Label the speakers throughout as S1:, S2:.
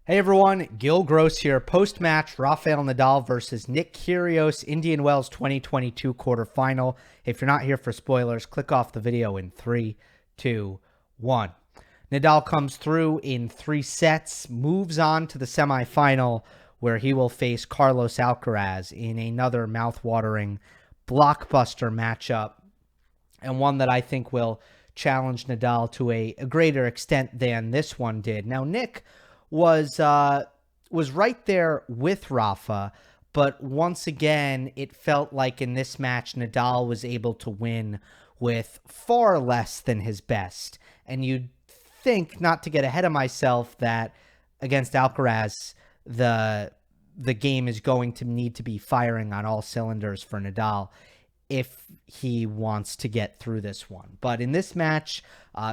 S1: Hey everyone, Gill Gross here. Post-match, Rafael Nadal versus Nick Kyrgios, Indian Wells 2022 quarterfinal. If you're not here for spoilers, click off the video in 3, 2, 1. Nadal comes through in 3 sets, moves on to the semifinal where he will face Carlos Alcaraz in another mouth-watering blockbuster matchup, and one that I think will challenge Nadal to a greater extent than this one did. Now, Nick was right there with Rafa, but once again, it felt like in this match, Nadal was able to win with far less than his best. And you'd think, not to get ahead of myself, that against Alcaraz, the game is going to need to be firing on all cylinders for Nadal if he wants to get through this one. But in this match,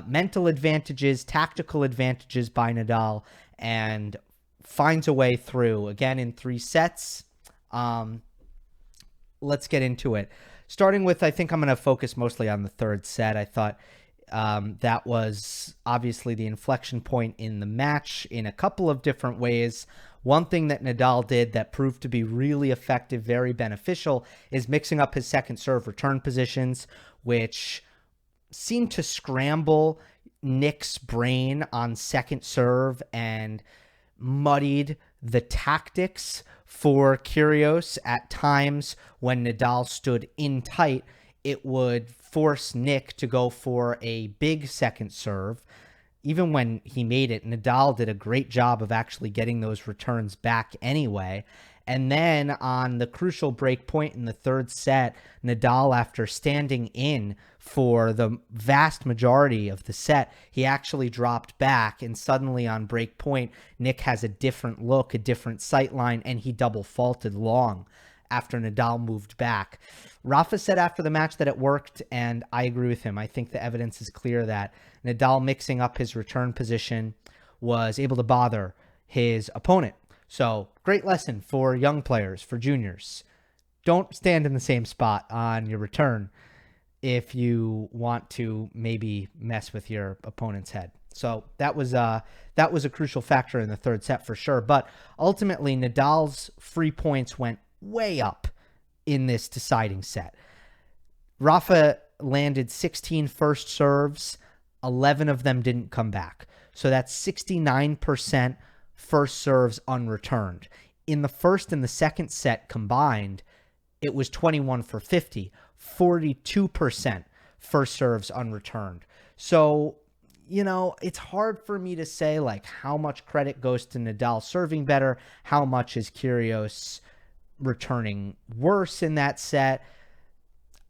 S1: mental advantages, tactical advantages by Nadal, and finds a way through, again, in 3 sets. Let's get into it. Starting with, I think I'm going to focus mostly on the 3rd set. I thought that was obviously the inflection point in the match in a couple of different ways. One thing that Nadal did that proved to be really effective, very beneficial, is mixing up his second serve return positions, which seemed to scramble Nick's brain on second serve and muddied the tactics for Kyrgios. At times when Nadal stood in tight, it would force Nick to go for a big second serve. Even when he made it, Nadal did a great job of actually getting those returns back anyway. And then on the crucial break point in the 3rd set, Nadal, after standing in for the vast majority of the set, he actually dropped back, and suddenly on break point, Nick has a different look, a different sight line, and he double faulted long after Nadal moved back. Rafa said after the match that it worked, and I agree with him. I think the evidence is clear that Nadal mixing up his return position was able to bother his opponent. So, great lesson for young players, for juniors. Don't stand in the same spot on your return if you want to maybe mess with your opponent's head. So that was a crucial factor in the 3rd set for sure. But ultimately, Nadal's free points went way up in this deciding set. Rafa landed 16 first serves, 11 of them didn't come back. So that's 69% first serves unreturned. In the 1st and the 2nd set combined, it was 21 for 50, 42% first serves unreturned. So, it's hard for me to say like how much credit goes to Nadal serving better, how much is Kyrgios returning worse in that set.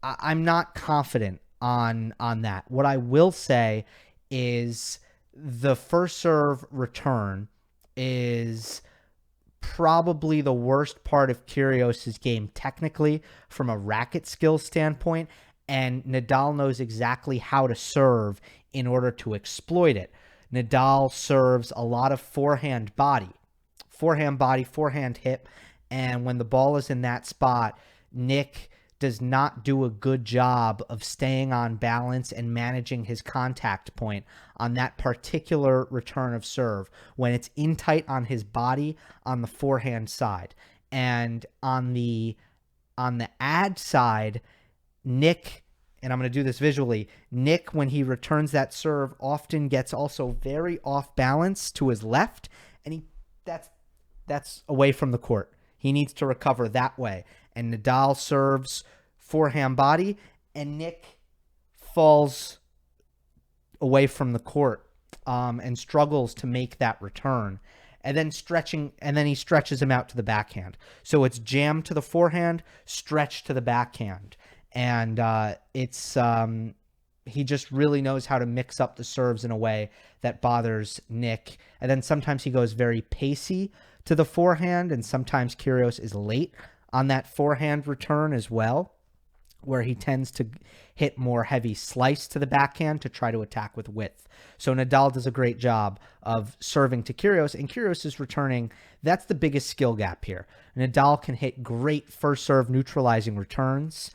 S1: I'm not confident on that. What I will say is the first serve return is probably the worst part of Kyrgios' game technically from a racket skill standpoint, and Nadal knows exactly how to serve in order to exploit it. Nadal serves a lot of forehand body, forehand hip, and when the ball is in that spot, Nick does not do a good job of staying on balance and managing his contact point on that particular return of serve when it's in tight on his body on the forehand side. And on the ad side, Nick, and I'm going to do this visually, Nick, when he returns that serve, often gets also very off balance to his left, and that's away from the court. He needs to recover that way. And Nadal serves forehand body, and Nick falls away from the court and struggles to make that return. And then he stretches him out to the backhand. So it's jam to the forehand, stretch to the backhand. And he just really knows how to mix up the serves in a way that bothers Nick. And then sometimes he goes very pacey to the forehand, and sometimes Kyrgios is late on that forehand return as well, where he tends to hit more heavy slice to the backhand to try to attack with width. So Nadal does a great job of serving to Kyrgios, and Kyrgios is returning. That's the biggest skill gap here. Nadal can hit great first serve neutralizing returns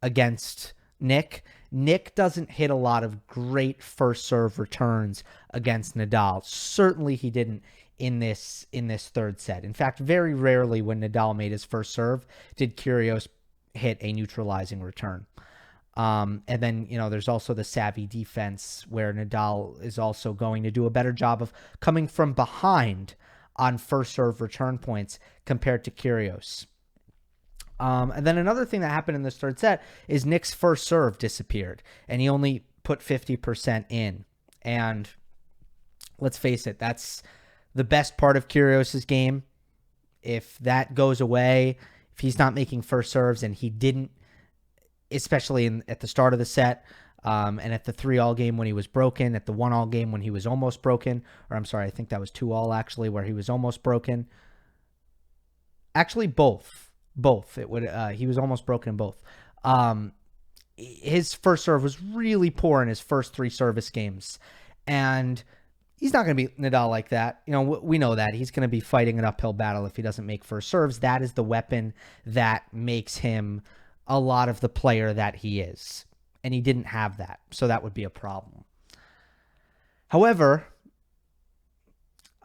S1: against Nick. Nick doesn't hit a lot of great first serve returns against Nadal. Certainly he didn't in this third set. In fact, very rarely when Nadal made his first serve did Kyrgios hit a neutralizing return. And then, there's also the savvy defense where Nadal is also going to do a better job of coming from behind on first serve return points compared to Kyrgios. And then another thing that happened in this third set is Nick's first serve disappeared, and he only put 50% in. And let's face it, that's the best part of Kyrgios' game. If that goes away, if he's not making first serves, and he didn't, especially at the start of the set, and at the 3-all game when he was broken, at the 1-all game when he was almost broken, or I'm sorry, I think that was 2-all actually, where he was almost broken. Actually, both. He was almost broken in both. His first serve was really poor in his first 3 service games, and he's not going to be Nadal like that. We know that he's going to be fighting an uphill battle if he doesn't make first serves. That is the weapon that makes him a lot of the player that he is, and he didn't have that, so that would be a problem. However,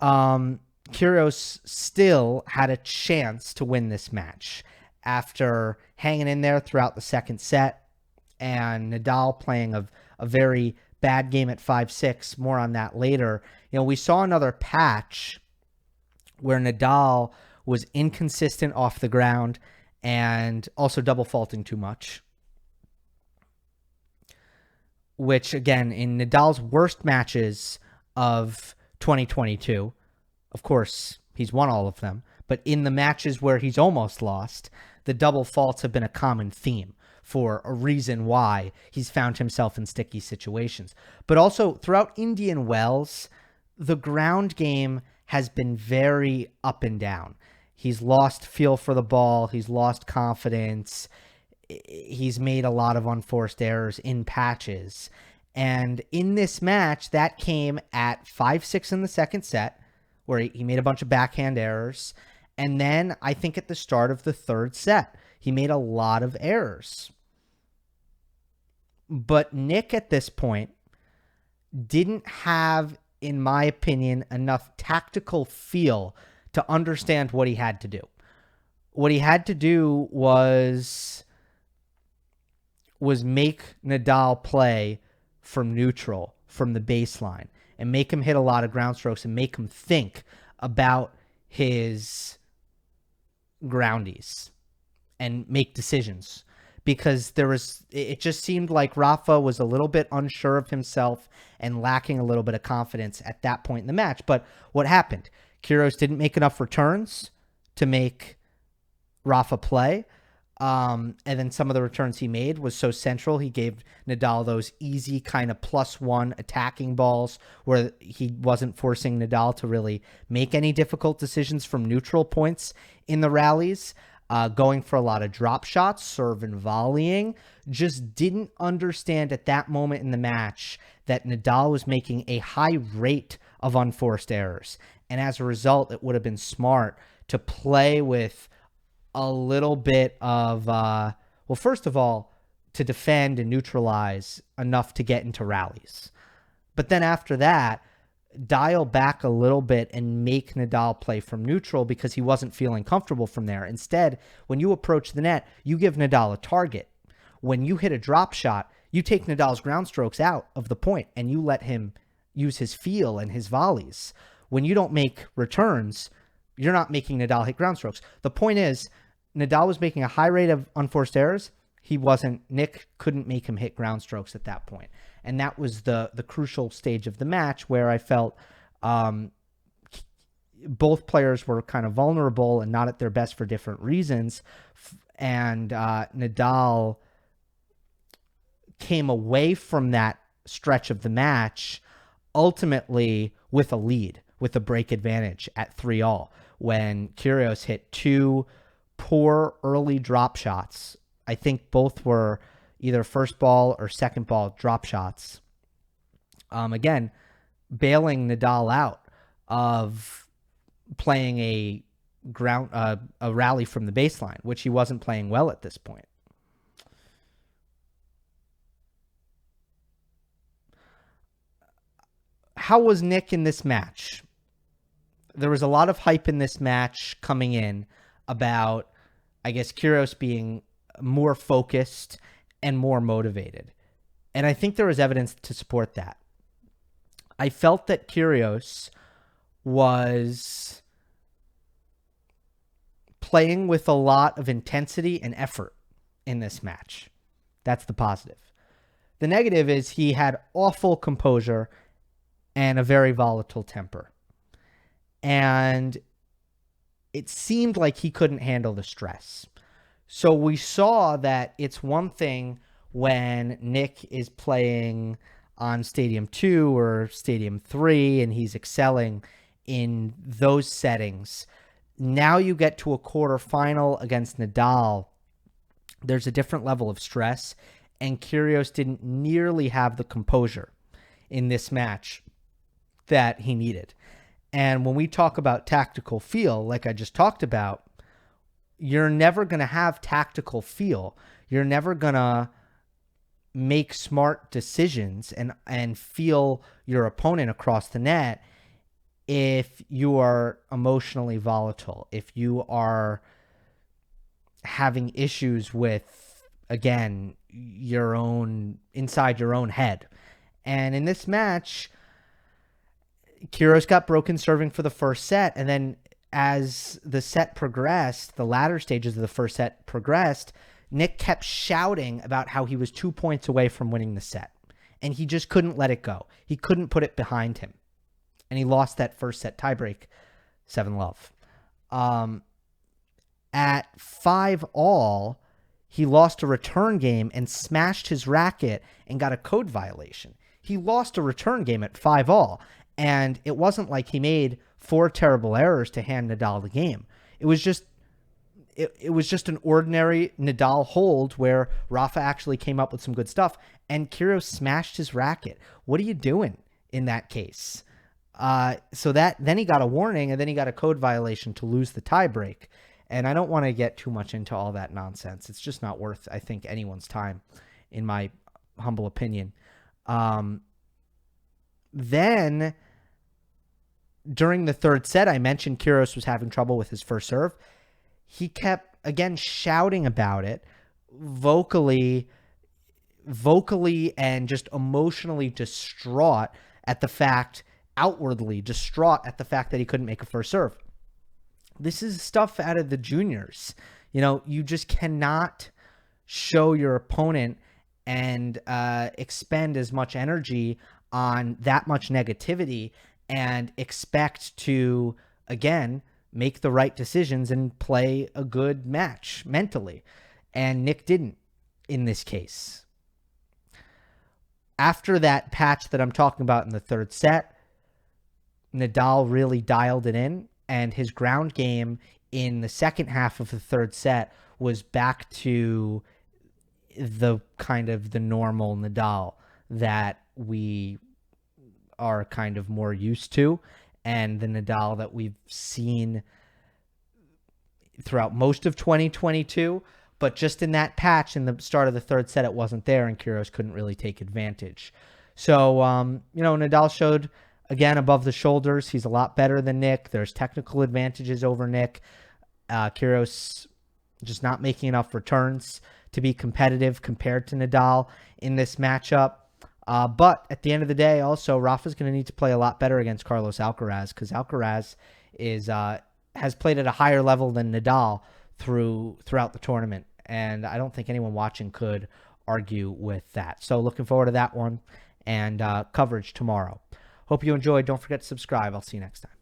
S1: Kyrgios still had a chance to win this match after hanging in there throughout the second set, and Nadal playing a very bad game at 5-6. More on that later. We saw another patch where Nadal was inconsistent off the ground and also double faulting too much, which, again, in Nadal's worst matches of 2022, of course, he's won all of them, but in the matches where he's almost lost, the double faults have been a common theme for a reason why he's found himself in sticky situations. But also, throughout Indian Wells, the ground game has been very up and down. He's lost feel for the ball. He's lost confidence. He's made a lot of unforced errors in patches. And in this match, that came at 5-6 in the second set, where he made a bunch of backhand errors. And then I think at the start of the third set, he made a lot of errors. But Nick at this point didn't have, in my opinion, enough tactical feel to understand what he had to do. What he had to do was make Nadal play from neutral, from the baseline, and make him hit a lot of ground strokes and make him think about his groundies and make decisions. Because it just seemed like Rafa was a little bit unsure of himself and lacking a little bit of confidence at that point in the match. But what happened? Kyrgios didn't make enough returns to make Rafa play. And then some of the returns he made was so central. He gave Nadal those easy kind of +1 attacking balls where he wasn't forcing Nadal to really make any difficult decisions from neutral points in the rallies. Going for a lot of drop shots, serve and volleying. Just didn't understand at that moment in the match that Nadal was making a high rate of unforced errors. And as a result, it would have been smart to play with a little bit of, first of all, to defend and neutralize enough to get into rallies. But then after that, dial back a little bit and make Nadal play from neutral because he wasn't feeling comfortable from there. Instead, when you approach the net, you give Nadal a target. When you hit a drop shot, you take Nadal's ground strokes out of the point and you let him use his feel and his volleys. When you don't make returns, you're not making Nadal hit ground strokes. The point is, Nadal was making a high rate of unforced errors. Nick couldn't make him hit ground strokes at that point. And that was the crucial stage of the match where I felt both players were kind of vulnerable and not at their best for different reasons. And Nadal came away from that stretch of the match ultimately with a lead, with a break advantage at 3-all, when Kyrgios hit 2 poor early drop shots. I think both were either first ball or second ball drop shots. Again, bailing Nadal out of playing a rally from the baseline, which he wasn't playing well at this point. How was Nick in this match? there was a lot of hype in this match coming in about, I guess, Kyrgios being more focused and more motivated. And I think there was evidence to support that. I felt that Kyrgios was playing with a lot of intensity and effort in this match. That's the positive. The negative is he had awful composure and a very volatile temper. And it seemed like he couldn't handle the stress. So we saw that it's one thing when Nick is playing on Stadium 2 or Stadium 3 and he's excelling in those settings. Now you get to a quarterfinal against Nadal. There's a different level of stress, and Kyrgios didn't nearly have the composure in this match that he needed. And when we talk about tactical feel, like I just talked about, you're never going to have tactical feel. You're never going to make smart decisions and feel your opponent across the net if you are emotionally volatile, if you are having issues with, again, your own, inside your own head. And in this match, Kyrgios got broken serving for the first set, and then as the set progressed, the latter stages of the first set progressed, Nick kept shouting about how he was 2 points away from winning the set, and he just couldn't let it go. He couldn't put it behind him, and he lost that first set tiebreak 7-love. At 5-all, he lost a return game and smashed his racket and got a code violation. He lost a return game at 5-all, and it wasn't like he made 4 terrible errors to hand Nadal the game. It was just an ordinary Nadal hold where Rafa actually came up with some good stuff, and Kyrgios smashed his racket. What are you doing in that case? So then he got a warning, and then he got a code violation to lose the tiebreak. And I don't want to get too much into all that nonsense. It's just not worth, I think, anyone's time, in my humble opinion. Then, during the third set, I mentioned Kyrgios was having trouble with his first serve. He kept, again, shouting about it, vocally and just emotionally distraught at the fact, outwardly distraught at the fact that he couldn't make a first serve. This is stuff out of the juniors. You know, you just cannot show your opponent and expend as much energy on that much negativity and expect to, again, make the right decisions and play a good match mentally. And Nick didn't in this case. After that patch that I'm talking about in the third set, Nadal really dialed it in, and his ground game in the second half of the third set was back to the kind of the normal Nadal that we are kind of more used to, and the Nadal that we've seen throughout most of 2022. But just in that patch in the start of the third set, it wasn't there, and Kyrgios couldn't really take advantage. So, Nadal showed, again, above the shoulders. He's a lot better than Nick. There's technical advantages over Nick. Kyrgios just not making enough returns to be competitive compared to Nadal in this matchup. But at the end of the day, also, Rafa's going to need to play a lot better against Carlos Alcaraz, because Alcaraz has played at a higher level than Nadal throughout the tournament. And I don't think anyone watching could argue with that. So looking forward to that one and coverage tomorrow. Hope you enjoyed. Don't forget to subscribe. I'll see you next time.